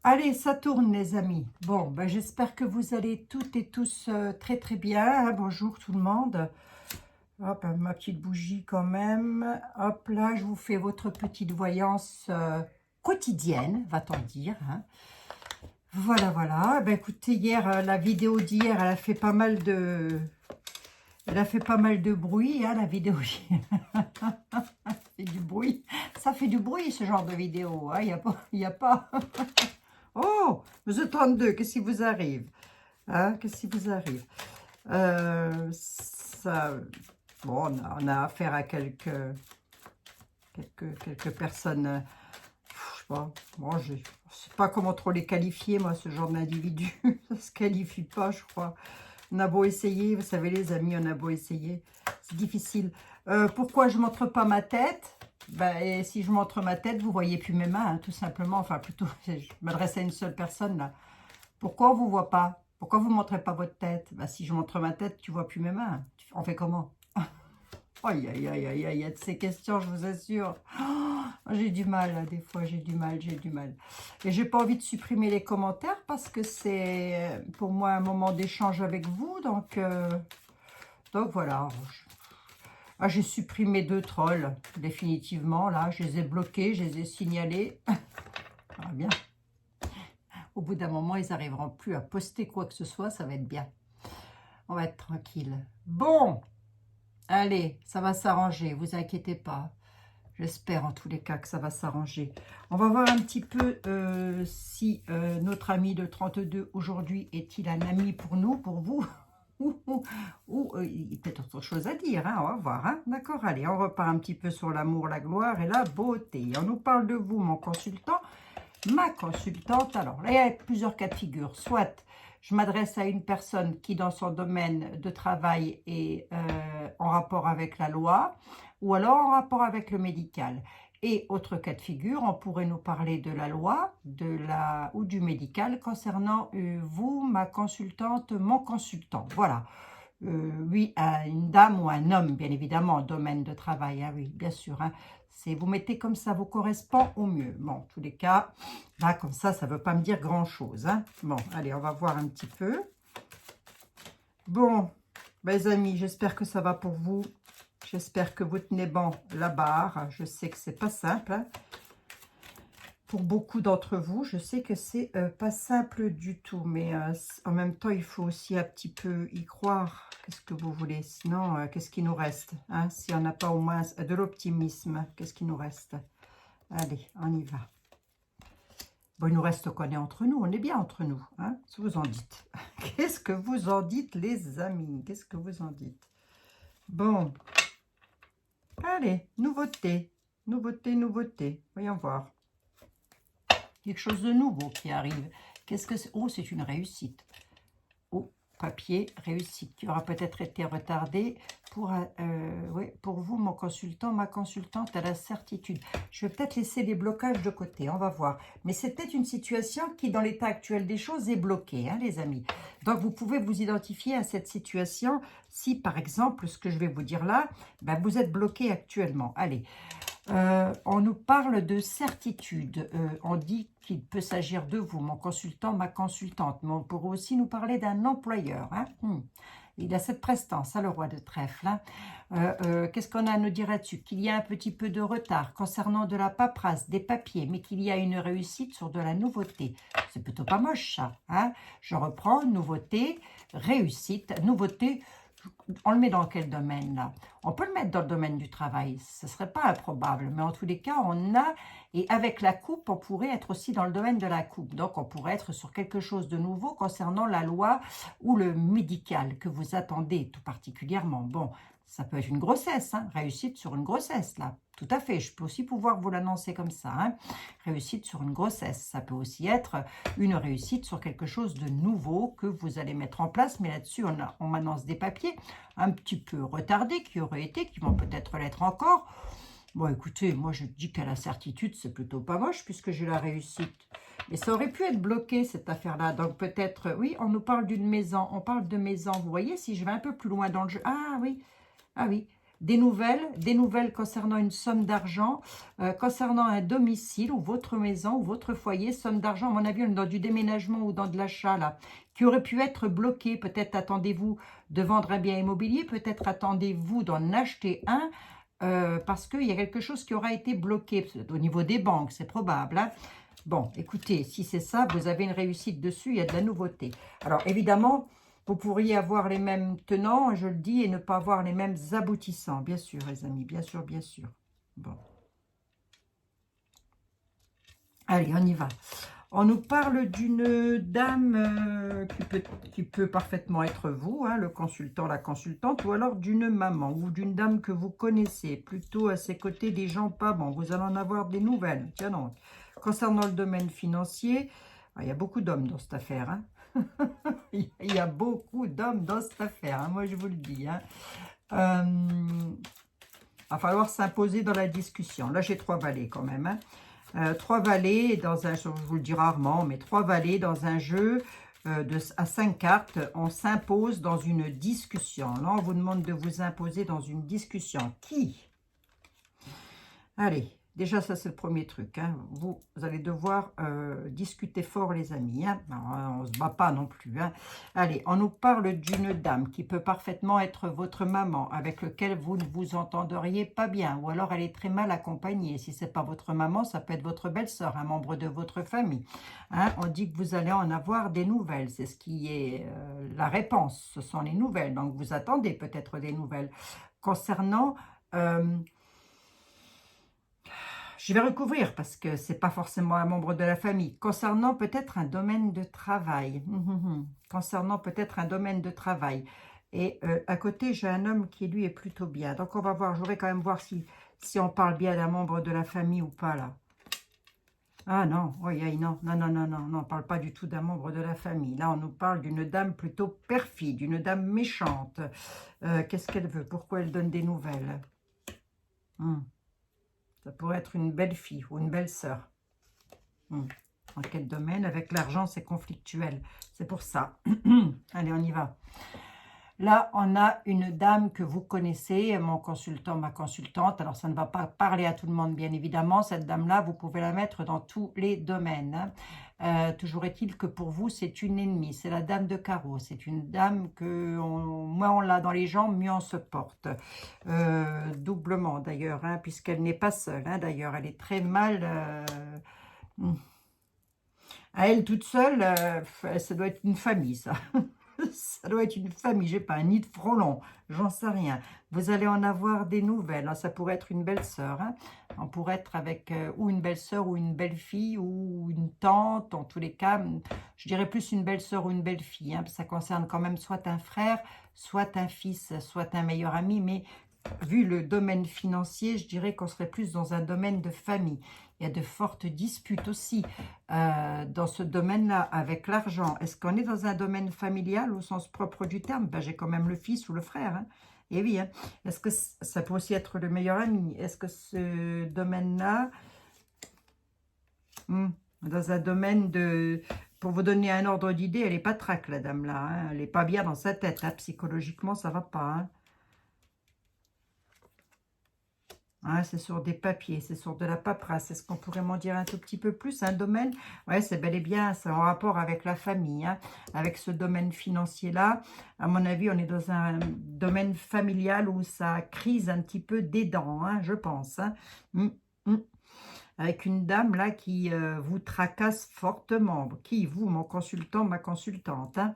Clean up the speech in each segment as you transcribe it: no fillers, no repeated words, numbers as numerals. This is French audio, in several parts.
Allez, ça tourne les amis. Bon, ben, j'espère que vous allez toutes et tous très très bien. Hein. Bonjour tout le monde. Hop, ma petite bougie quand même. Hop là, je vous fais votre petite voyance quotidienne, va-t-on dire. Hein. Voilà, voilà. Ben, écoutez, hier, la vidéo d'hier, elle a fait pas mal de... Elle a fait pas mal de bruit, hein, la vidéo d'hier. Ça fait du bruit. Ça fait du bruit, ce genre de vidéo. Hein. Il y a pas... Oh, monsieur 32, qu'est-ce qui vous arrive? Hein, qu'est-ce qui vous arrive? Ça, bon, on a affaire à quelques personnes, je sais pas, bon, je sais pas comment trop les qualifier, moi, ce genre d'individu. Ça se qualifie pas, je crois. On a beau essayer, vous savez, les amis, on a beau essayer. C'est difficile. Pourquoi je ne montre pas ma tête? Ben, et si je montre ma tête, vous ne voyez plus mes mains, hein, tout simplement. Enfin, plutôt, je m'adresse à une seule personne, là. Pourquoi on ne vous voit pas? Pourquoi vous ne montrez pas votre tête? Ben, si je montre ma tête, tu ne vois plus mes mains. On fait comment? Aïe, aïe, aïe, aïe, aïe, il y a de ces questions, je vous assure. Oh, j'ai du mal, là, des fois, j'ai du mal. Et j'ai pas envie de supprimer les commentaires parce que c'est pour moi un moment d'échange avec vous. Donc voilà. Ah, j'ai supprimé 2 trolls, définitivement. Là, je les ai bloqués, je les ai signalés. Ça va bien. Au bout d'un moment, ils n'arriveront plus à poster quoi que ce soit, ça va être bien. On va être tranquille. Bon, allez, ça va s'arranger, vous inquiétez pas. J'espère en tous les cas que ça va s'arranger. On va voir un petit peu si notre ami de 32 aujourd'hui est-il un ami pour nous, pour vous, ou il y a peut-être autre chose à dire, hein, on va voir. Hein. D'accord, allez, on repart un petit peu sur l'amour, la gloire et la beauté. On nous parle de vous, mon consultant, ma consultante. Alors là, il y a plusieurs cas de figure. Soit je m'adresse à une personne qui, dans son domaine de travail, est en rapport avec la loi, ou alors en rapport avec le médical. Et autre cas de figure, on pourrait nous parler de la loi ou du médical concernant vous, ma consultante, mon consultant. Voilà. Oui, à une dame ou un homme, bien évidemment, en domaine de travail. Hein, oui, bien sûr. Hein. Vous mettez comme ça vous correspond au mieux. Bon, en tous les cas, là, comme ça ne veut pas me dire grand-chose. Hein. Bon, allez, on va voir un petit peu. Bon, mes amis, j'espère que ça va pour vous. J'espère que vous tenez bon la barre. Je sais que c'est pas simple. Hein. Pour beaucoup d'entre vous, je sais que c'est pas simple du tout. Mais en même temps, il faut aussi un petit peu y croire. Qu'est-ce que vous voulez? Sinon, qu'est-ce qui nous reste? Hein? Si on n'a pas au moins de l'optimisme, qu'est-ce qui nous reste? Allez, on y va. Bon, il nous reste qu'on est entre nous. On est bien entre nous. Hein? Qu'est-ce que vous en dites? Qu'est-ce que vous en dites, les amis? Qu'est-ce que vous en dites? Bon. Allez, nouveauté. Nouveauté, nouveauté. Voyons voir. Quelque chose de nouveau qui arrive. Qu'est-ce que c'est? Oh, c'est une réussite. Oh, papier, réussite. Qui aura peut-être été retardé pour vous, mon consultant, ma consultante, à la certitude. Je vais peut-être laisser les blocages de côté, on va voir. Mais c'est peut-être une situation qui, dans l'état actuel des choses, est bloquée, hein, les amis. Donc, vous pouvez vous identifier à cette situation si, par exemple, ce que je vais vous dire là, ben, vous êtes bloqué actuellement. Allez. On nous parle de certitude. On dit qu'il peut s'agir de vous, mon consultant, ma consultante. Mais on pourrait aussi nous parler d'un employeur. Hein. Il a cette prestance, hein, le roi de trèfle. Hein. Qu'est-ce qu'on a à nous dire là-dessus? Qu'il y a un petit peu de retard concernant de la paperasse, des papiers, mais qu'il y a une réussite sur de la nouveauté. C'est plutôt pas moche, ça. Hein. Je reprends, nouveauté, réussite, nouveauté. On le met dans quel domaine là? On peut le mettre dans le domaine du travail, ce ne serait pas improbable, mais en tous les cas, on a, et avec la coupe, on pourrait être aussi dans le domaine de la coupe. Donc, on pourrait être sur quelque chose de nouveau concernant la loi ou le médical que vous attendez tout particulièrement. Bon, ça peut être une grossesse, hein, réussite sur une grossesse là. Tout à fait, je peux aussi pouvoir vous l'annoncer comme ça. Hein. Réussite sur une grossesse, ça peut aussi être une réussite sur quelque chose de nouveau que vous allez mettre en place. Mais là-dessus, on m'annonce des papiers un petit peu retardés qui auraient été, qui vont peut-être l'être encore. Bon, écoutez, moi je dis qu'à la certitude, c'est plutôt pas moche puisque j'ai la réussite. Mais ça aurait pu être bloqué cette affaire-là. Donc peut-être, oui, on nous parle d'une maison, on parle de maison. Vous voyez, si je vais un peu plus loin dans le jeu. Ah oui, des nouvelles concernant une somme d'argent, concernant un domicile ou votre maison ou votre foyer, somme d'argent, à mon avis, on est dans du déménagement ou dans de l'achat, là, qui aurait pu être bloqué. Peut-être attendez-vous de vendre un bien immobilier, peut-être attendez-vous d'en acheter un, parce qu'il y a quelque chose qui aura été bloqué au niveau des banques, c'est probable, hein. Bon, écoutez, si c'est ça, vous avez une réussite dessus, il y a de la nouveauté. Alors, évidemment, vous pourriez avoir les mêmes tenants, je le dis, et ne pas avoir les mêmes aboutissants, bien sûr, les amis, bien sûr, bien sûr. Bon. Allez, on y va. On nous parle d'une dame qui peut parfaitement être vous, hein, le consultant, la consultante, ou alors d'une maman ou d'une dame que vous connaissez, plutôt à ses côtés des gens pas bons. Vous allez en avoir des nouvelles. Tiens donc. Concernant le domaine financier, il y a beaucoup d'hommes dans cette affaire. Hein. Il y a beaucoup d'hommes dans cette affaire, hein, moi je vous le dis. Hein. Va falloir s'imposer dans la discussion. Là, j'ai 3 valets quand même. Hein. 3 valets dans un, je vous le dis rarement, mais 3 valets dans un jeu à 5 cartes, on s'impose dans une discussion. Là, on vous demande de vous imposer dans une discussion. Qui? Allez, déjà, ça, c'est le premier truc. Hein. Vous allez devoir discuter fort, les amis. Hein. Alors, on ne se bat pas non plus. Hein. Allez, on nous parle d'une dame qui peut parfaitement être votre maman, avec laquelle vous ne vous entendriez pas bien. Ou alors, elle est très mal accompagnée. Si ce n'est pas votre maman, ça peut être votre belle-sœur, un membre de votre famille. Hein. On dit que vous allez en avoir des nouvelles. C'est ce qui est la réponse. Ce sont les nouvelles. Donc, vous attendez peut-être des nouvelles. Concernant... je vais recouvrir parce que ce n'est pas forcément un membre de la famille. Concernant peut-être un domaine de travail. Concernant peut-être un domaine de travail. Et à côté, j'ai un homme qui, lui, est plutôt bien. Donc, on va voir. Je voudrais quand même voir si on parle bien d'un membre de la famille ou pas, là. Ah non, oui, non, on ne parle pas du tout d'un membre de la famille. Là, on nous parle d'une dame plutôt perfide, une dame méchante. Qu'est-ce qu'elle veut? Pourquoi elle donne des nouvelles? Ça pourrait être une belle fille ou une belle sœur. En quel domaine? Avec l'argent, c'est conflictuel. C'est pour ça. Allez, on y va. Là, on a une dame que vous connaissez, mon consultant, ma consultante. Alors, ça ne va pas parler à tout le monde, bien évidemment. Cette dame-là, vous pouvez la mettre dans tous les domaines. Hein. Toujours est-il que pour vous, c'est une ennemie. C'est la dame de carreau. C'est une dame que moins on l'a dans les jambes, mieux on se porte. Doublement, d'ailleurs, hein, puisqu'elle n'est pas seule. Hein, d'ailleurs, elle est très mal... à elle toute seule, ça doit être une famille, ça. Ça doit être une famille, j'ai pas un nid de frelon, j'en sais rien. Vous allez en avoir des nouvelles, hein. Ça pourrait être une belle-sœur. Hein. On pourrait être avec ou une belle-sœur ou une belle-fille ou une tante. En tous les cas, je dirais plus une belle-sœur ou une belle-fille. Hein, ça concerne quand même soit un frère, soit un fils, soit un meilleur ami. Mais vu le domaine financier, je dirais qu'on serait plus dans un domaine de famille. Il y a de fortes disputes aussi dans ce domaine-là avec l'argent. Est-ce qu'on est dans un domaine familial au sens propre du terme? Ben, j'ai quand même le fils ou le frère. Hein. Et oui, hein. Est-ce que ça peut aussi être le meilleur ami? Est-ce que ce domaine-là, dans un domaine de... Pour vous donner un ordre d'idée, elle n'est pas traque, la dame-là. Hein. Elle n'est pas bien dans sa tête. Hein. Psychologiquement, ça ne va pas. Hein. Ah, c'est sur des papiers, c'est sur de la paperasse. Est-ce qu'on pourrait m'en dire un tout petit peu plus? Un domaine? Ouais, c'est bel et bien, c'est en rapport avec la famille, hein, avec ce domaine financier-là. À mon avis, on est dans un domaine familial où ça crise un petit peu des dents, hein, je pense. Hein. Avec une dame là qui vous tracasse fortement. Qui? Vous, mon consultant, ma consultante, hein.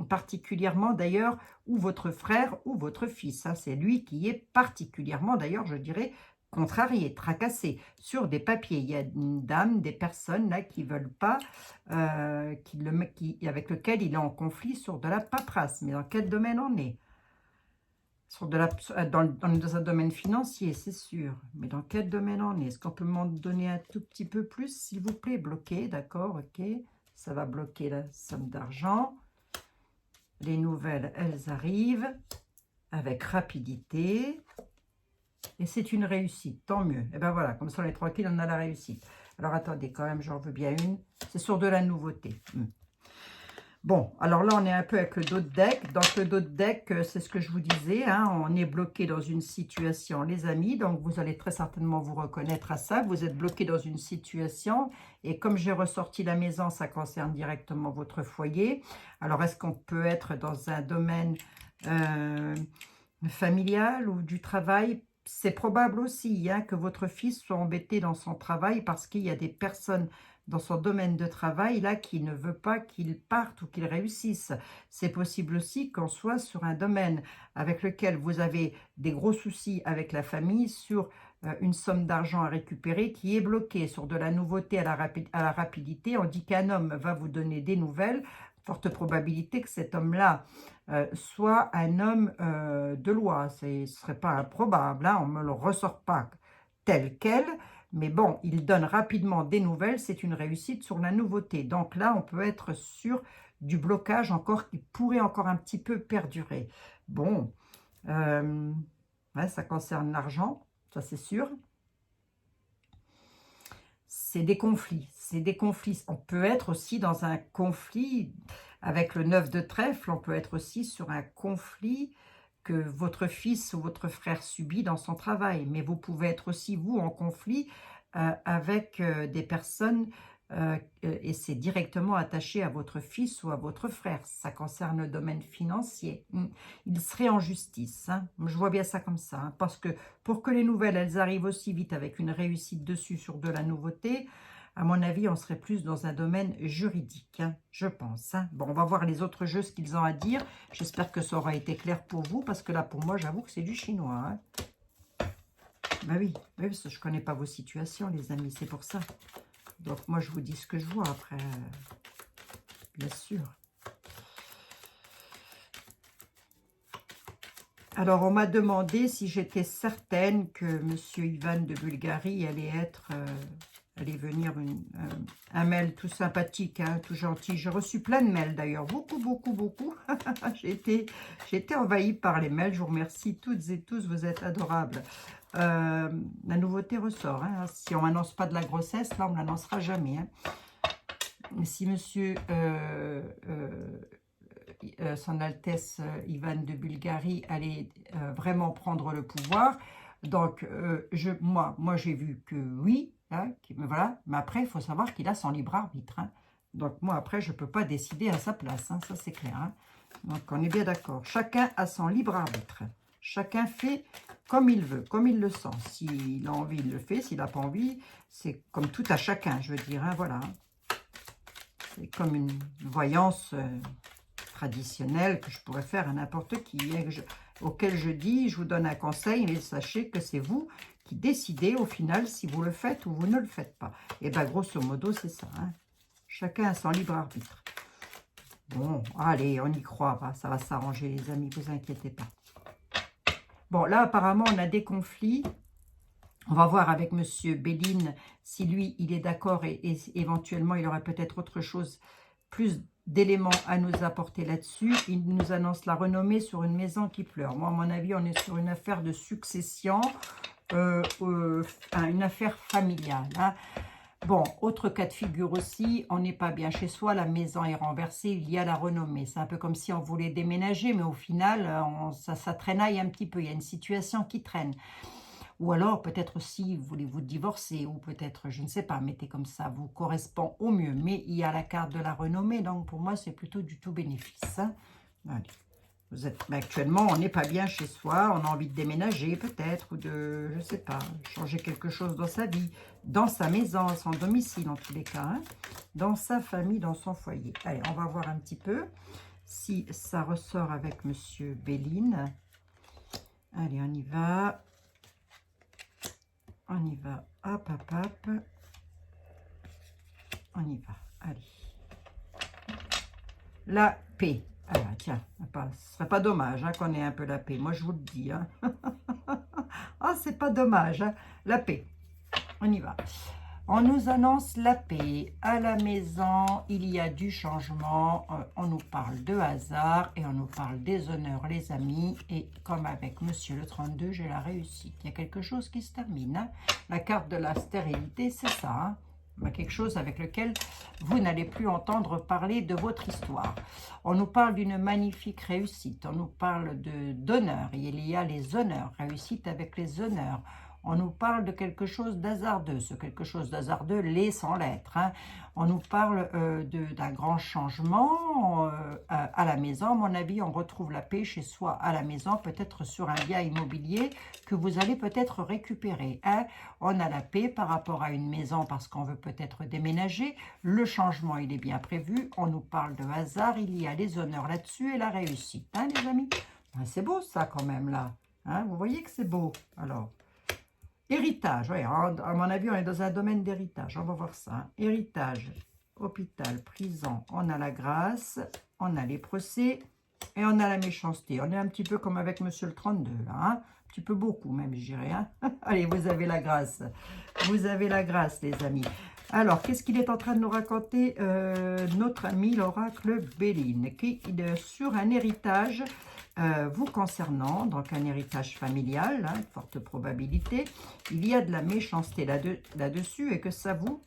Particulièrement d'ailleurs, ou votre frère ou votre fils. Hein. C'est lui qui est particulièrement d'ailleurs, je dirais, contrarié, tracassé sur des papiers. Il y a une dame, des personnes là qui ne veulent pas, avec lequel il est en conflit sur de la paperasse. Mais dans quel domaine on est? Sur de la, dans un domaine financier, c'est sûr. Mais dans quel domaine on est? Est-ce qu'on peut m'en donner un tout petit peu plus, s'il vous plaît? Bloqué, d'accord, ok. Ça va bloquer la somme d'argent. Les nouvelles, elles arrivent avec rapidité. Et c'est une réussite, tant mieux. Et bien voilà, comme ça on est tranquille, on a la réussite. Alors attendez, quand même, j'en veux bien une. C'est sur de la nouveauté. Bon, alors là, on est un peu avec le dos de deck. Donc, le dos de deck, c'est ce que je vous disais, hein, on est bloqué dans une situation, les amis. Donc, vous allez très certainement vous reconnaître à ça. Vous êtes bloqué dans une situation. Et comme j'ai ressorti la maison, ça concerne directement votre foyer. Alors, est-ce qu'on peut être dans un domaine familial ou du travail? C'est probable aussi, hein, que votre fils soit embêté dans son travail parce qu'il y a des personnes dans son domaine de travail là qui ne veut pas qu'il parte ou qu'il réussisse. C'est possible aussi qu'on soit sur un domaine avec lequel vous avez des gros soucis avec la famille sur une somme d'argent à récupérer qui est bloquée sur de la nouveauté à la rapidité. On dit qu'un homme va vous donner des nouvelles. Forte probabilité que cet homme-là soit un homme de loi. Ce ne serait pas improbable, hein, on ne me le ressort pas tel quel, mais bon, il donne rapidement des nouvelles, c'est une réussite sur la nouveauté. Donc là, on peut être sur du blocage encore qui pourrait encore un petit peu perdurer. Bon, ouais, ça concerne l'argent, ça c'est sûr. C'est des conflits, c'est des conflits. On peut être aussi dans un conflit avec le 9 de trèfle, on peut être aussi sur un conflit que votre fils ou votre frère subit dans son travail. Mais vous pouvez être aussi, vous, en conflit avec des personnes et c'est directement attaché à votre fils ou à votre frère. Ça concerne le domaine financier. Il serait en justice. Hein. Je vois bien ça comme ça. Hein, parce que pour que les nouvelles, elles arrivent aussi vite avec une réussite dessus sur de la nouveauté, à mon avis, on serait plus dans un domaine juridique, hein, je pense. Hein. Bon, on va voir les autres jeux, ce qu'ils ont à dire. J'espère que ça aura été clair pour vous, parce que là, pour moi, j'avoue que c'est du chinois. Hein. Ben oui, parce que je ne connais pas vos situations, les amis, c'est pour ça. Donc, moi, je vous dis ce que je vois après, bien sûr. Alors, on m'a demandé si j'étais certaine que M. Ivan de Bulgarie allait venir un mail tout sympathique, hein, tout gentil. J'ai reçu plein de mails d'ailleurs, beaucoup, beaucoup, beaucoup. J'ai été envahie par les mails. Je vous remercie toutes et tous, vous êtes adorables. La nouveauté ressort. Hein. Si on m'annonce pas de la grossesse, là, on ne l'annoncera jamais. Hein. Si monsieur... Son Altesse Ivan de Bulgarie allait vraiment prendre le pouvoir. Donc, moi j'ai vu que oui, hein, voilà, mais après, il faut savoir qu'il a son libre arbitre. Hein. Donc, moi, après, je ne peux pas décider à sa place, hein, ça c'est clair. Hein. Donc, on est bien d'accord. Chacun a son libre arbitre. Chacun fait comme il veut, comme il le sent. S'il a envie, il le fait. S'il n'a pas envie, c'est comme tout à chacun, je veux dire. Hein, voilà. C'est comme une voyance... traditionnel que je pourrais faire à n'importe qui, auquel je dis, je vous donne un conseil, mais sachez que c'est vous qui décidez au final si vous le faites ou vous ne le faites pas. Et bien, grosso modo, c'est ça. Hein. Chacun a son libre arbitre. Bon, allez, on y croit, ça va s'arranger, les amis, vous inquiétez pas. Bon, là, apparemment, on a des conflits. On va voir avec M. Béline si lui, il est d'accord et éventuellement, il aurait peut-être autre chose, plus d'éléments à nous apporter là-dessus. Il nous annonce la renommée sur une maison qui pleure. Moi, à mon avis, on est sur une affaire de succession, une affaire familiale. Hein. Bon, autre cas de figure aussi, on n'est pas bien chez soi, la maison est renversée, il y a la renommée. C'est un peu comme si on voulait déménager, mais au final, ça traînaille un petit peu. Il y a une situation qui traîne. Ou alors, peut-être aussi, voulez-vous divorcer, ou peut-être, je ne sais pas, mettez comme ça, vous correspond au mieux. Mais il y a la carte de la renommée, donc pour moi, c'est plutôt du tout bénéfice. Hein. Allez. Vous êtes, actuellement, on n'est pas bien chez soi, on a envie de déménager peut-être, ou de, je ne sais pas, changer quelque chose dans sa vie, dans sa maison, son domicile en tous les cas, hein, dans sa famille, dans son foyer. Allez, on va voir un petit peu si ça ressort avec Monsieur Béline. Allez, on y va. On y va, hop, hop, hop. On y va, allez. La paix. Ah, tiens, ce serait pas dommage hein, qu'on ait un peu la paix. Moi, je vous le dis. Hein. Ah, c'est pas dommage. Hein. La paix. On y va. On nous annonce la paix. À la maison, il y a du changement. On nous parle de hasard et on nous parle des honneurs, les amis. Et comme avec Monsieur le 32, j'ai la réussite. Il y a quelque chose qui se termine. Hein. La carte de la stérilité, c'est ça. Hein. quelque chose avec lequel vous n'allez plus entendre parler de votre histoire. On nous parle d'une magnifique réussite, on nous parle d'honneur, il y a les honneurs, réussite avec les honneurs. On nous parle de quelque chose d'hasardeux, ce quelque chose d'hasardeux l'est sans l'être. Hein. On nous parle d'un grand changement à la maison. À mon avis, on retrouve la paix chez soi à la maison, peut-être sur un bien immobilier que vous allez peut-être récupérer. Hein. On a la paix par rapport à une maison parce qu'on veut peut-être déménager. Le changement, il est bien prévu. On nous parle de hasard, il y a les honneurs là-dessus et la réussite. Hein, les amis, c'est beau ça quand même là. Hein, vous voyez que c'est beau. Alors, héritage, oui, à mon avis, on est dans un domaine d'héritage. On va voir ça. Hein. Héritage, hôpital, prison, on a la grâce, on a les procès et on a la méchanceté. On est un petit peu comme avec Monsieur le 32, là. Hein. Un petit peu beaucoup même, je dirais. Hein. Allez, vous avez la grâce. Vous avez la grâce, les amis. Alors, qu'est-ce qu'il est en train de nous raconter notre ami l'oracle Béline, qui sur un héritage vous concernant, donc un héritage familial, hein, forte probabilité, il y a de la méchanceté là-dessus et que ça vous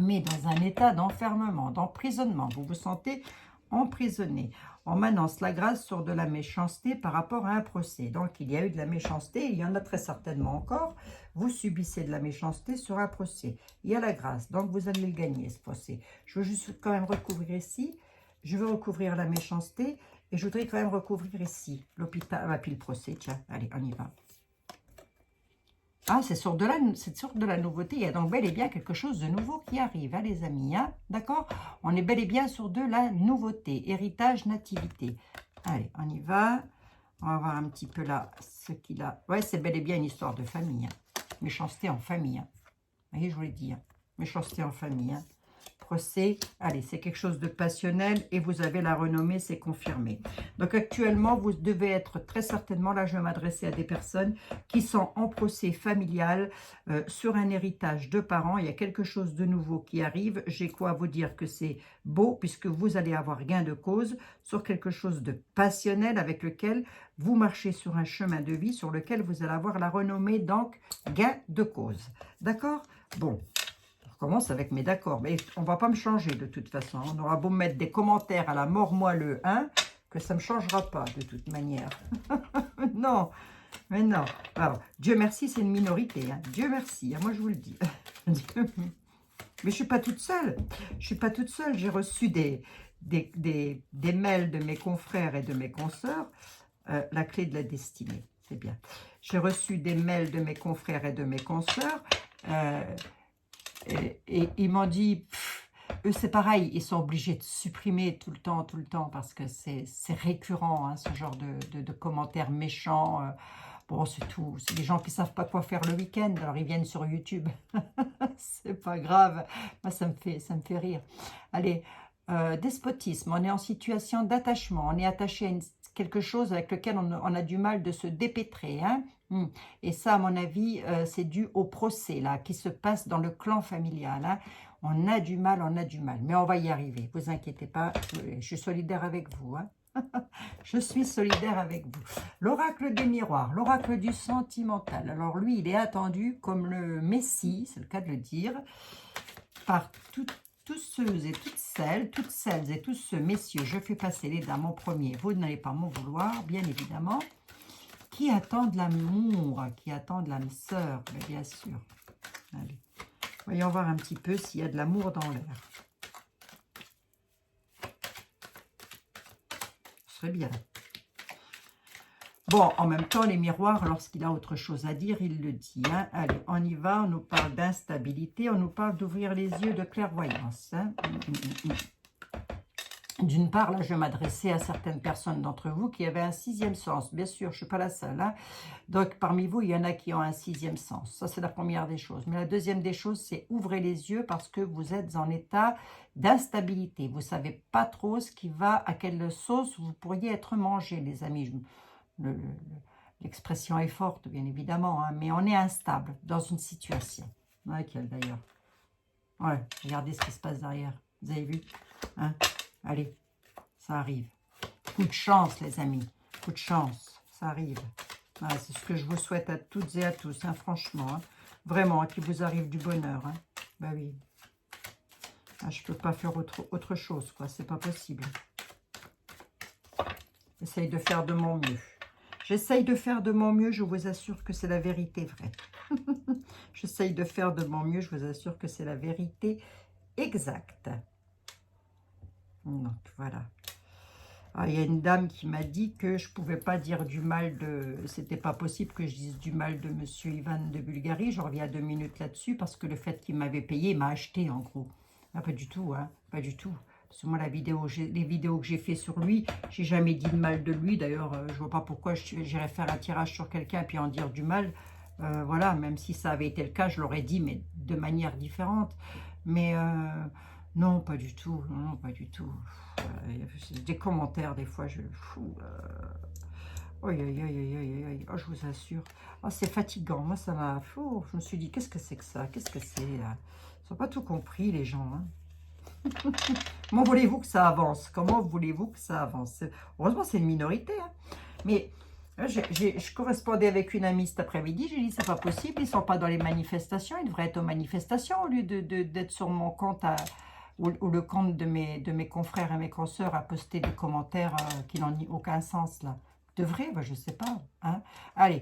met dans un état d'enfermement, d'emprisonnement. Vous vous sentez emprisonné. On m'annonce la grâce sur de la méchanceté par rapport à un procès. Donc, il y a eu de la méchanceté, il y en a très certainement encore. Vous subissez de la méchanceté sur un procès. Il y a la grâce, donc vous allez le gagner, ce procès. Je veux juste quand même recouvrir ici. Je veux recouvrir la méchanceté et je voudrais quand même recouvrir ici l'hôpital, puis le procès. Tiens, allez, on y va. Ah, c'est sur de la nouveauté. Il y a donc bel et bien quelque chose de nouveau qui arrive, hein, les amis. Hein, d'accord? On est bel et bien sur de la nouveauté. Héritage, nativité. Allez, on y va. On va voir un petit peu là ce qu'il a. Ouais, c'est bel et bien une histoire de famille. Hein. Méchanceté en famille. Hein. Vous voyez, je vous l'ai dit. Hein. Méchanceté en famille. Hein. Procès, allez, c'est quelque chose de passionnel et vous avez la renommée, c'est confirmé. Donc actuellement, vous devez être très certainement, là je vais m'adresser à des personnes qui sont en procès familial sur un héritage de parents. Il y a quelque chose de nouveau qui arrive. J'ai quoi vous dire que c'est beau puisque vous allez avoir gain de cause sur quelque chose de passionnel avec lequel vous marchez sur un chemin de vie sur lequel vous allez avoir la renommée, donc gain de cause. D'accord? Bon. Je commence avec mes d'accord, mais on ne va pas me changer de toute façon. On aura beau mettre des commentaires à la mort moelleux, hein, que ça ne me changera pas de toute manière. Non, mais non. Alors, Dieu merci, c'est une minorité. Hein. Dieu merci, hein, moi je vous le dis. Mais je ne suis pas toute seule. Je ne suis pas toute seule. J'ai reçu des mails de mes confrères et de mes consoeurs. La clé de la destinée, c'est bien. J'ai reçu des mails de mes confrères et de mes consoeurs. Et ils m'ont dit, eux c'est pareil, ils sont obligés de supprimer tout le temps, parce que c'est récurrent, hein, ce genre de commentaires méchants. Bon, c'est tout, c'est des gens qui ne savent pas quoi faire le week-end, alors ils viennent sur YouTube. C'est pas grave, moi ça me fait rire. Allez, despotisme, on est en situation d'attachement, on est attaché à quelque chose avec lequel on a du mal de se dépêtrer, hein. Et ça, à mon avis, c'est dû au procès là, qui se passe dans le clan familial. Hein. On a du mal, mais on va y arriver. Vous inquiétez pas, je suis solidaire avec vous. Hein. Je suis solidaire avec vous. L'oracle des miroirs, l'oracle du sentimental. Alors lui, il est attendu comme le Messie, c'est le cas de le dire, par tous ceux et toutes celles et tous ceux, messieurs, je fais passer les dames en premier, vous n'allez pas m'en vouloir, bien évidemment, qui attendent l'amour, qui attendent l'âme sœur, bien sûr. Allez, voyons voir un petit peu s'il y a de l'amour dans l'air. Ce serait bien. Bon, en même temps, les miroirs, lorsqu'il a autre chose à dire, il le dit. Hein. Allez, on y va, on nous parle d'instabilité, on nous parle d'ouvrir les yeux, de clairvoyance. Hein. D'une part, là, je vais m'adresser à certaines personnes d'entre vous qui avaient un sixième sens. Bien sûr, je ne suis pas la seule. Hein. Donc, parmi vous, il y en a qui ont un sixième sens. Ça, c'est la première des choses. Mais la deuxième des choses, c'est ouvrez les yeux parce que vous êtes en état d'instabilité. Vous ne savez pas trop ce qui va, à quelle sauce vous pourriez être mangé, les amis. L'expression est forte, bien évidemment, hein, mais on est instable dans une situation. Laquelle, d'ailleurs? Ouais, regardez ce qui se passe derrière. Vous avez vu, hein? Allez, ça arrive. Coup de chance, les amis. Coup de chance, ça arrive. Voilà, c'est ce que je vous souhaite à toutes et à tous, hein, franchement. Hein. Vraiment, qu'il vous arrive du bonheur. Hein. Bah oui. Ah, je peux pas faire autre chose, quoi. C'est pas possible. J'essaye de faire de mon mieux. J'essaye de faire de mon mieux, je vous assure que c'est la vérité vraie. J'essaye de faire de mon mieux, je vous assure que c'est la vérité exacte. Donc, voilà. Ah, il y a une dame qui m'a dit que je ne pouvais pas dire du mal de... C'était pas possible que je dise du mal de Monsieur Ivan de Bulgarie. Je reviens 2 minutes là-dessus parce que le fait qu'il m'avait payé, il m'a acheté en gros. Ah, pas du tout, hein. Pas du tout. Parce que moi, les vidéos que j'ai fait sur lui, j'ai jamais dit de mal de lui. D'ailleurs, je vois pas pourquoi j'irais faire un tirage sur quelqu'un et puis en dire du mal. Voilà, même si ça avait été le cas, je l'aurais dit, mais de manière différente. Mais non, pas du tout. Non, pas du tout. Des commentaires, des fois, je fous. Aïe, aïe, aïe, aïe, aïe, aïe. Oh, je vous assure. Oh, c'est fatigant. Moi, ça m'a... Oh, je me suis dit, qu'est-ce que c'est que ça? Qu'est-ce que c'est? Ils n'ont pas tout compris, les gens. Hein. Comment voulez-vous que ça avance? Comment voulez-vous que ça avance? Heureusement, c'est une minorité. Hein. Mais je correspondais avec une amie cet après-midi. J'ai dit, c'est pas possible. Ils ne sont pas dans les manifestations. Ils devraient être aux manifestations au lieu d'être sur mon compte ou le compte de mes confrères et mes consoeurs à poster des commentaires qui n'ont aucun sens, là. Devrait, ben, je ne sais pas. Hein. Allez,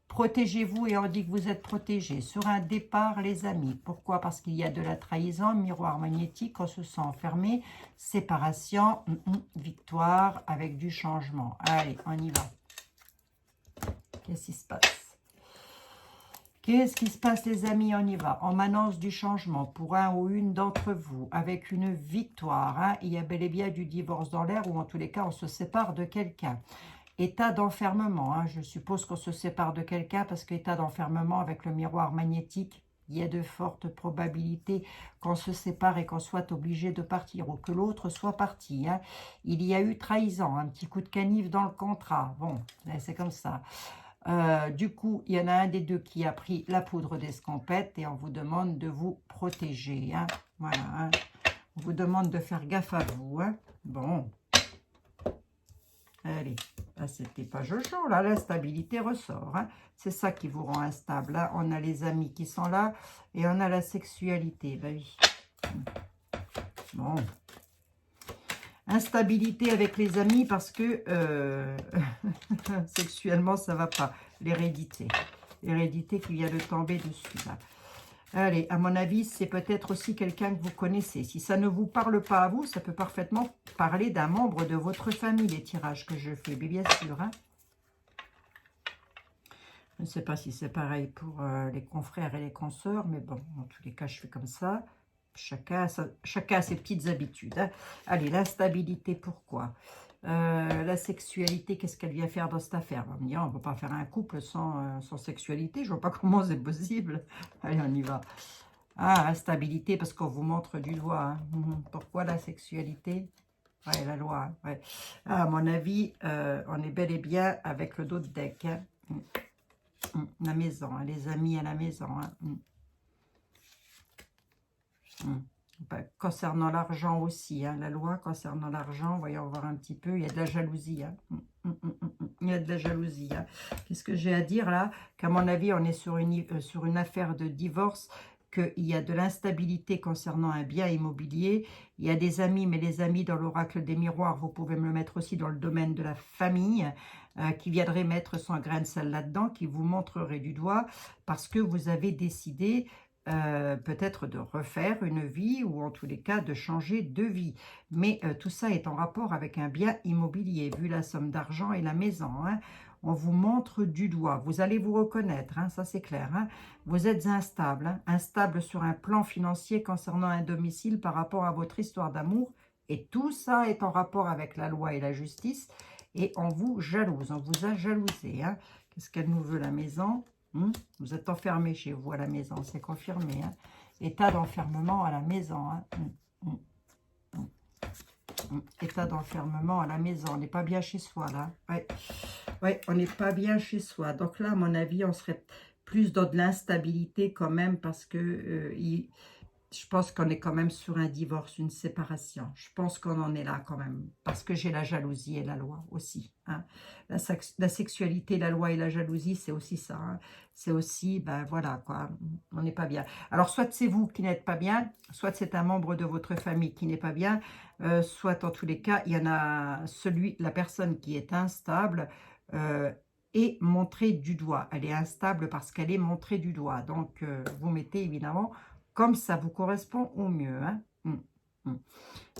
protégez-vous et on dit que vous êtes protégés. Sur un départ, les amis. Pourquoi? Parce qu'il y a de la trahison, miroir magnétique, on se sent enfermé, séparation, victoire avec du changement. Allez, on y va. Qu'est-ce qui se passe? Qu'est-ce qui se passe, les amis? On y va. On m'annonce du changement pour un ou une d'entre vous, avec une victoire. Hein. Il y a bel et bien du divorce dans l'air, ou en tous les cas, on se sépare de quelqu'un. État d'enfermement. Hein. Je suppose qu'on se sépare de quelqu'un parce qu'état d'enfermement avec le miroir magnétique, il y a de fortes probabilités qu'on se sépare et qu'on soit obligé de partir ou que l'autre soit parti. Hein. Il y a eu trahison, un petit coup de canif dans le contrat. Bon, c'est comme ça. Du coup, il y en a un des deux qui a pris la poudre d'escampette et on vous demande de vous protéger. Hein. Voilà. Hein. On vous demande de faire gaffe à vous. Hein. Bon. Allez. Là, c'était pas Jojo. Là, la stabilité ressort. Hein. C'est ça qui vous rend instable. Là, on a les amis qui sont là et on a la sexualité. Ben oui. Bon. Instabilité avec les amis parce que sexuellement, ça va pas. L'hérédité. L'hérédité qui vient de tomber dessus. Là. Allez, à mon avis, c'est peut-être aussi quelqu'un que vous connaissez. Si ça ne vous parle pas à vous, ça peut parfaitement parler d'un membre de votre famille, les tirages que je fais. Mais bien sûr. Hein. Je ne sais pas si c'est pareil pour les confrères et les consoeurs, mais bon, en tous les cas, je fais comme ça. Chacun a ses petites habitudes. Hein. Allez, l'instabilité, pourquoi? La sexualité, qu'est-ce qu'elle vient faire dans cette affaire? On va me dire, on ne peut pas faire un couple sans sexualité. Je ne vois pas comment c'est possible. Allez, on y va. Ah, instabilité, parce qu'on vous montre du doigt. Hein. Pourquoi la sexualité? Ouais, la loi. Hein. Ouais. Ah, à mon avis, on est bel et bien avec le dos de deck. Hein. La maison, hein, les amis à la maison. Hein. Concernant l'argent aussi, hein, la loi concernant l'argent, voyons voir un petit peu, il y a de la jalousie. Hein. Il y a de la jalousie. Hein. Qu'est-ce que j'ai à dire là? Qu'à mon avis, on est sur une affaire de divorce, qu'il y a de l'instabilité concernant un bien immobilier. Il y a des amis, mais les amis dans l'oracle des miroirs, vous pouvez me le mettre aussi dans le domaine de la famille, qui viendrait mettre son grain de sel là-dedans, qui vous montrerait du doigt, parce que vous avez décidé peut-être de refaire une vie ou en tous les cas de changer de vie. Mais tout ça est en rapport avec un bien immobilier, vu la somme d'argent et la maison. Hein. On vous montre du doigt. Vous allez vous reconnaître, hein, ça c'est clair. Hein. Vous êtes instable, hein, instable sur un plan financier concernant un domicile par rapport à votre histoire d'amour. Et tout ça est en rapport avec la loi et la justice. Et on vous jalouse, on vous a jalousé. Hein. Qu'est-ce qu'elle nous veut, la maison? Vous êtes enfermé chez vous à la maison, c'est confirmé. Hein. État d'enfermement à la maison. Hein. État d'enfermement à la maison. On n'est pas bien chez soi, là. Ouais, on n'est pas bien chez soi. Donc là, à mon avis, on serait plus dans de l'instabilité quand même parce que Je pense qu'on est quand même sur un divorce, une séparation. Je pense qu'on en est là quand même. Parce que j'ai la jalousie et la loi aussi. Hein. La sexualité, la loi et la jalousie, c'est aussi ça. Hein. C'est aussi, ben voilà, quoi. On n'est pas bien. Alors, soit c'est vous qui n'êtes pas bien, soit c'est un membre de votre famille qui n'est pas bien, soit en tous les cas, il y en a la personne qui est instable est montrée du doigt. Elle est instable parce qu'elle est montrée du doigt. Donc, vous mettez évidemment comme ça vous correspond au mieux. Hein.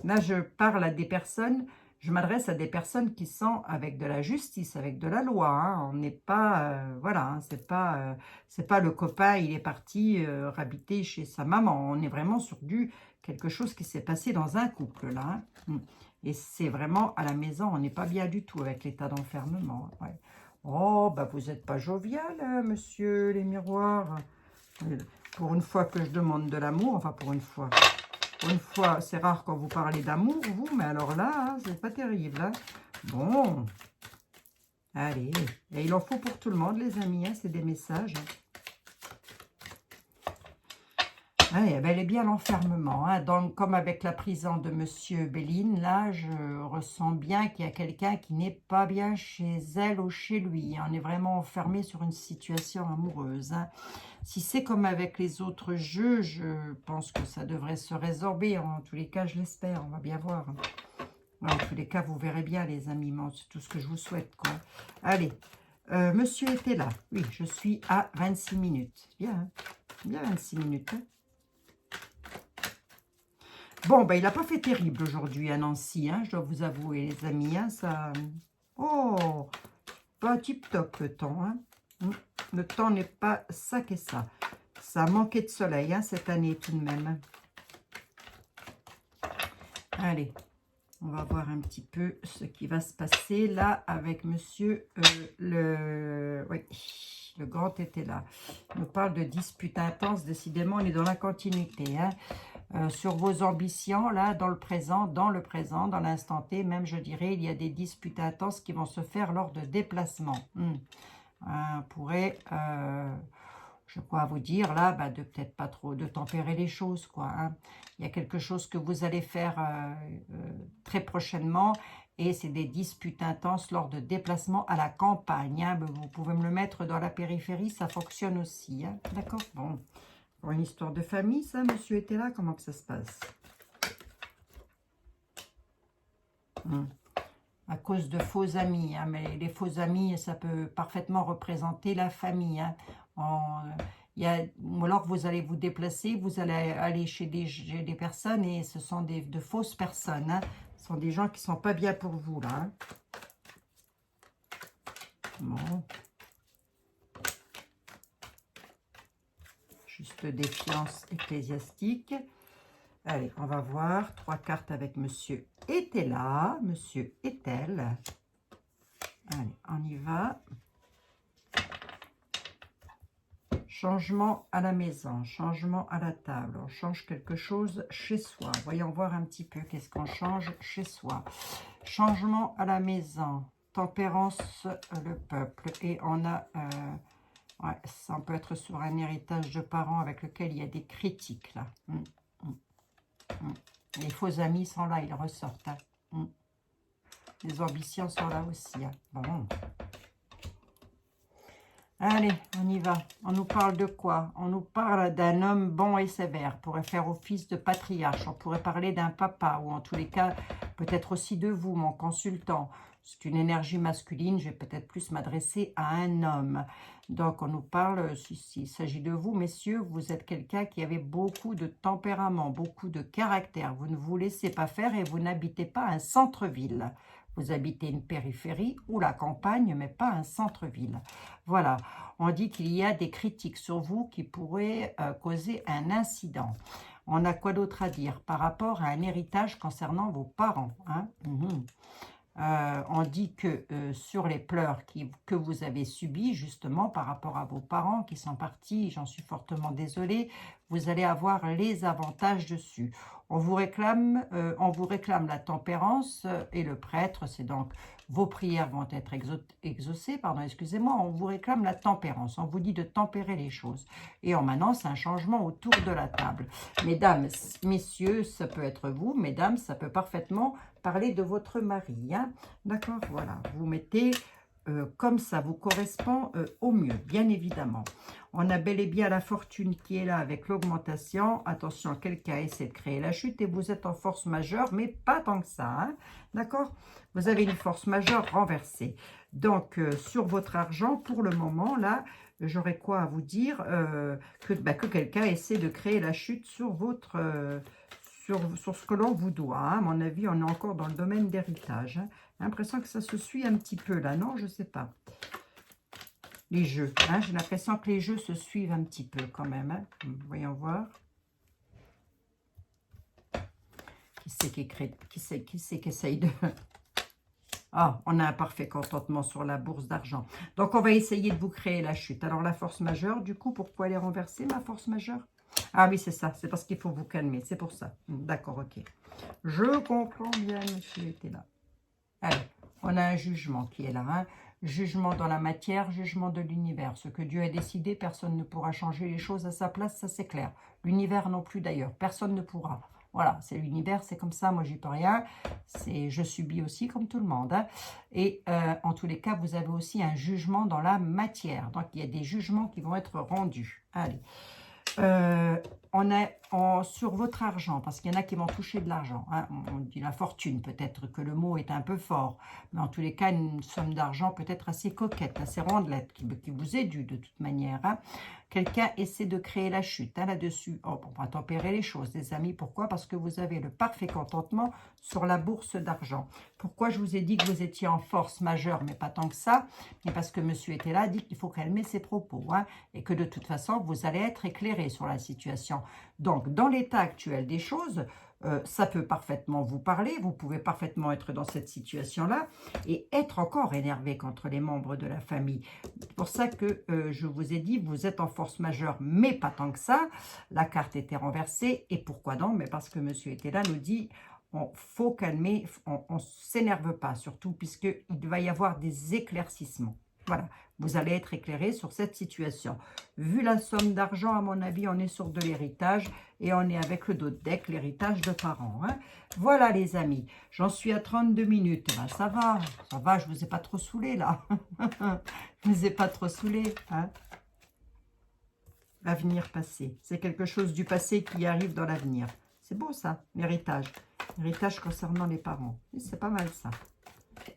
Là, je parle à des personnes, je m'adresse à des personnes qui sont avec de la justice, avec de la loi. Hein. On n'est pas, voilà, hein, c'est pas le copain, il est parti habiter chez sa maman. On est vraiment sur quelque chose qui s'est passé dans un couple, là. Hein. Et c'est vraiment à la maison, on n'est pas bien du tout avec l'état d'enfermement. Ouais. Oh, bah vous n'êtes pas jovial, monsieur les miroirs. Pour une fois que je demande de l'amour, enfin pour une fois, c'est rare quand vous parlez d'amour, vous, mais alors là, hein, c'est pas terrible. Hein. Bon, allez, et il en faut pour tout le monde, les amis, hein, c'est des messages. Allez, bel et bien l'enfermement, hein. Donc, comme avec la prison de Monsieur Béline, là, je ressens bien qu'il y a quelqu'un qui n'est pas bien chez elle ou chez lui. On est vraiment enfermé sur une situation amoureuse. Hein. Si c'est comme avec les autres jeux, je pense que ça devrait se résorber. En tous les cas, je l'espère. On va bien voir. En tous les cas, vous verrez bien, les amis. C'est tout ce que je vous souhaite, quoi. Allez, monsieur était là. Oui, je suis à 26 minutes. Bien, hein. Bien 26 minutes. Hein. Bon, ben, il n'a pas fait terrible aujourd'hui à Nancy, hein, je dois vous avouer, les amis. Hein, ça... Oh, pas tip-top le temps. Hein. Le temps n'est pas ça qu'est ça. Ça a manqué de soleil hein, cette année tout de même. Allez, on va voir un petit peu ce qui va se passer là avec monsieur oui, le grand était là. Il nous parle de disputes intenses. Décidément, on est dans la continuité. Hein. Sur vos ambitions, là, dans le présent, dans l'instant T, même je dirais, il y a des disputes intenses qui vont se faire lors de déplacements. On pourrait, je crois vous dire, là, bah, de peut-être pas trop, de tempérer les choses, quoi. Hein. Il y a quelque chose que vous allez faire très prochainement, et c'est des disputes intenses lors de déplacements à la campagne. Hein. Vous pouvez me le mettre dans la périphérie, ça fonctionne aussi. Hein. D'accord? Bon. Pour une histoire de famille, ça, monsieur était là, comment que ça se passe? À cause de faux amis, hein, mais les faux amis, ça peut parfaitement représenter la famille. Hein. Ou alors vous allez vous déplacer, vous allez aller chez des personnes et ce sont de fausses personnes. Hein. Ce sont des gens qui ne sont pas bien pour vous, là. Hein. Bon. Juste défiance ecclésiastique. Allez, on va voir. 3 cartes avec monsieur était là. Monsieur est-elle. Allez, on y va. Changement à la maison, changement à la table. On change quelque chose chez soi. Voyons voir un petit peu qu'est-ce qu'on change chez soi. Changement à la maison. Tempérance, le peuple. Et on a... ouais, ça peut être sur un héritage de parents avec lequel il y a des critiques, là. Les faux amis sont là, ils ressortent. Hein. Les ambitions sont là aussi. Hein. Bon. Allez, on y va. On nous parle de quoi? On nous parle d'un homme bon et sévère, pourrait faire office de patriarche. On pourrait parler d'un papa, ou en tous les cas, peut-être aussi de vous, mon consultant. C'est une énergie masculine, je vais peut-être plus m'adresser à un homme. Donc, on nous parle, s'il s'agit de vous, messieurs, vous êtes quelqu'un qui avait beaucoup de tempérament, beaucoup de caractère. Vous ne vous laissez pas faire et vous n'habitez pas un centre-ville. Vous habitez une périphérie ou la campagne, mais pas un centre-ville. Voilà, on dit qu'il y a des critiques sur vous qui pourraient causer un incident. On a quoi d'autre à dire par rapport à un héritage concernant vos parents, hein? On dit que sur les pleurs que vous avez subis, justement, par rapport à vos parents qui sont partis, j'en suis fortement désolée, vous allez avoir les avantages dessus. On vous réclame la tempérance et le prêtre, c'est donc vos prières vont être exaucées, pardon, excusez-moi, on vous réclame la tempérance, on vous dit de tempérer les choses. Et en maintenant, c'est un changement autour de la table. Mesdames, messieurs, ça peut être vous, mesdames, ça peut parfaitement parler de votre mari. Hein. D'accord, voilà, vous mettez comme ça vous correspond au mieux, bien évidemment. On a bel et bien la fortune qui est là avec l'augmentation. Attention, quelqu'un essaie de créer la chute et vous êtes en force majeure, mais pas tant que ça. Hein. D'accord? Vous avez une force majeure renversée. Donc, sur votre argent, pour le moment, là, j'aurais quoi à vous dire que quelqu'un essaie de créer la chute sur votre... sur ce que l'on vous doit. Hein. À mon avis, on est encore dans le domaine d'héritage. Hein. J'ai l'impression que ça se suit un petit peu là, non? Je ne sais pas. Les jeux, hein? J'ai l'impression que les jeux se suivent un petit peu quand même. Hein. Voyons voir. Qui c'est qui essaye de... Ah, on a un parfait contentement sur la bourse d'argent. Donc, on va essayer de vous créer la chute. Alors, la force majeure, du coup, pourquoi elle est renversée, ma force majeure? Ah oui, c'est ça. C'est parce qu'il faut vous calmer. C'est pour ça. D'accord, ok. Je comprends bien, monsieur était là. Allez, on a un jugement qui est là. Hein. Jugement dans la matière, jugement de l'univers. Ce que Dieu a décidé, personne ne pourra changer les choses à sa place, ça c'est clair. L'univers non plus d'ailleurs, personne ne pourra. Voilà, c'est l'univers, c'est comme ça, moi j'y peux rien. Je subis aussi comme tout le monde. Hein. Et en tous les cas, vous avez aussi un jugement dans la matière. Donc il y a des jugements qui vont être rendus. Allez. On est sur votre argent, parce qu'il y en a qui vont toucher de l'argent. Hein. On dit la fortune, peut-être que le mot est un peu fort, mais en tous les cas, une somme d'argent peut-être assez coquette, assez rondelette, qui vous est due de toute manière. Hein. Quelqu'un essaie de créer la chute hein, là-dessus. Oh, on va tempérer les choses, les amis. Pourquoi? Parce que vous avez le parfait contentement sur la bourse d'argent. Pourquoi je vous ai dit que vous étiez en force majeure, mais pas tant que ça? Mais parce que monsieur était là, dit qu'il faut calmer ses propos. Hein, et que de toute façon, vous allez être éclairé sur la situation. Donc, dans l'état actuel des choses, ça peut parfaitement vous parler, vous pouvez parfaitement être dans cette situation-là et être encore énervé contre les membres de la famille. C'est pour ça que je vous ai dit, vous êtes en force majeure, mais pas tant que ça. La carte était renversée et pourquoi non? Mais parce que monsieur était là, nous dit... On faut calmer, on ne s'énerve pas, surtout puisqu'il va y avoir des éclaircissements. Voilà, vous allez être éclairé sur cette situation. Vu la somme d'argent, à mon avis, on est sur de l'héritage et on est avec le dos de deck, l'héritage de parents. Hein. Voilà les amis, j'en suis à 32 minutes. Ben, ça va, je ne vous ai pas trop saoulé là. Je ne vous ai pas trop saoulé. Hein. L'avenir passé, c'est quelque chose du passé qui arrive dans l'avenir. C'est beau ça, l'héritage. L'héritage concernant les parents. C'est pas mal ça.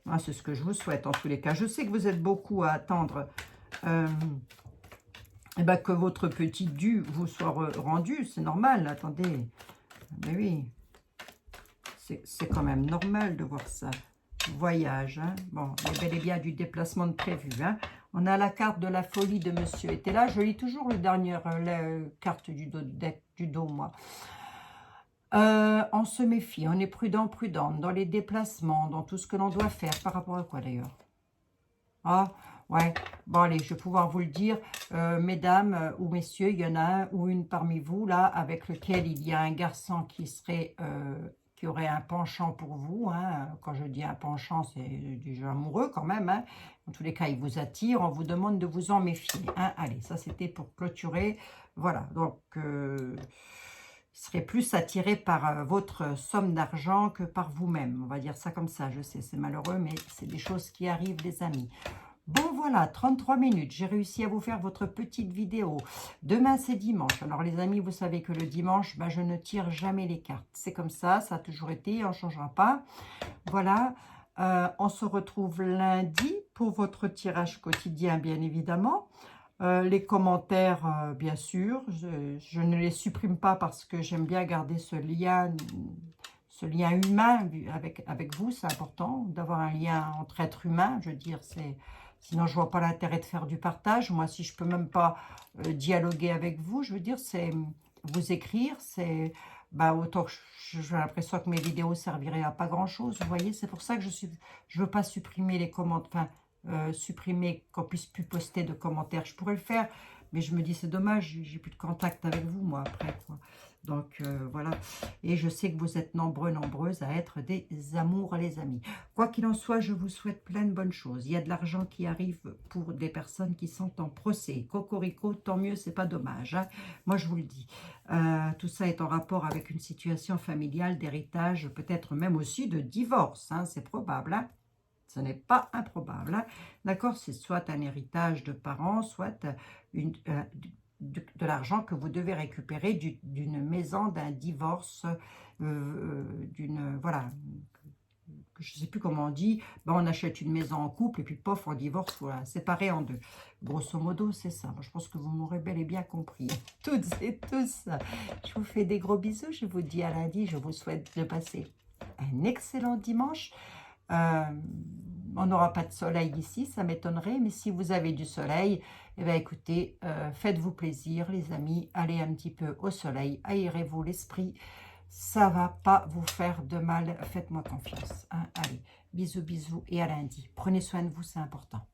Ah, c'est ce que je vous souhaite en tous les cas. Je sais que vous êtes beaucoup à attendre que votre petit dû vous soit rendu. C'est normal, attendez. Mais oui, c'est quand même normal de voir ça. Voyage, hein. Bon, il y a bel et bien du déplacement de prévu. Hein. On a la carte de la folie de monsieur était là. Je lis toujours la carte du dos, moi. On se méfie, on est prudente dans les déplacements, dans tout ce que l'on doit faire. Par rapport à quoi d'ailleurs? Ah, ouais. Bon, allez, je vais pouvoir vous le dire. Mesdames ou messieurs, il y en a un ou une parmi vous, là, avec lequel il y a un garçon qui aurait un penchant pour vous. Hein. Quand je dis un penchant, c'est du jeu amoureux quand même. Hein. En tous les cas, il vous attire. On vous demande de vous en méfier. Hein. Allez, ça, c'était pour clôturer. Voilà, donc... serait plus attiré par votre somme d'argent que par vous-même. On va dire ça comme ça, je sais, c'est malheureux, mais c'est des choses qui arrivent, les amis. Bon, voilà, 33 minutes. J'ai réussi à vous faire votre petite vidéo. Demain, c'est dimanche. Alors, les amis, vous savez que le dimanche, je ne tire jamais les cartes. C'est comme ça a toujours été, on ne changera pas. Voilà, on se retrouve lundi pour votre tirage quotidien, bien évidemment. Les commentaires, bien sûr, je ne les supprime pas parce que j'aime bien garder ce lien humain avec vous. C'est important d'avoir un lien entre êtres humains. Je veux dire, sinon je vois pas l'intérêt de faire du partage. Moi, si je peux même pas dialoguer avec vous, je veux dire, c'est vous écrire, c'est autant que j'ai l'impression que mes vidéos serviraient à pas grand chose. Vous voyez, c'est pour ça que je veux pas supprimer les commentaires. Supprimer qu'on puisse plus poster de commentaires, je pourrais le faire, Mais je me dis, c'est dommage, j'ai plus de contact avec vous, moi, après, quoi. Donc, voilà. Et je sais que vous êtes nombreux, nombreuses à être des amours, les amis. Quoi qu'il en soit, je vous souhaite plein de bonnes choses. Il y a de l'argent qui arrive pour des personnes qui sont en procès. Cocorico, tant mieux, c'est pas dommage, hein. Moi, je vous le dis. Tout ça est en rapport avec une situation familiale, d'héritage, peut-être même aussi de divorce, hein, c'est probable, hein. Ce n'est pas improbable, hein. D'accord? C'est soit un héritage de parents, soit une, de l'argent que vous devez récupérer d'une maison, d'un divorce, d'une... Voilà, je ne sais plus comment on dit. Ben, on achète une maison en couple et puis pof, on divorce, voilà, séparé en deux. Grosso modo, c'est ça. Moi, je pense que vous m'aurez bel et bien compris. Toutes et tous, je vous fais des gros bisous. Je vous dis à lundi. Je vous souhaite de passer un excellent dimanche. On n'aura pas de soleil ici, ça m'étonnerait, mais si vous avez du soleil, eh bien, écoutez, faites-vous plaisir, les amis, allez un petit peu au soleil, aérez-vous l'esprit, ça va pas vous faire de mal, faites-moi confiance, hein. Allez, bisous, bisous, et à lundi. Prenez soin de vous, c'est important.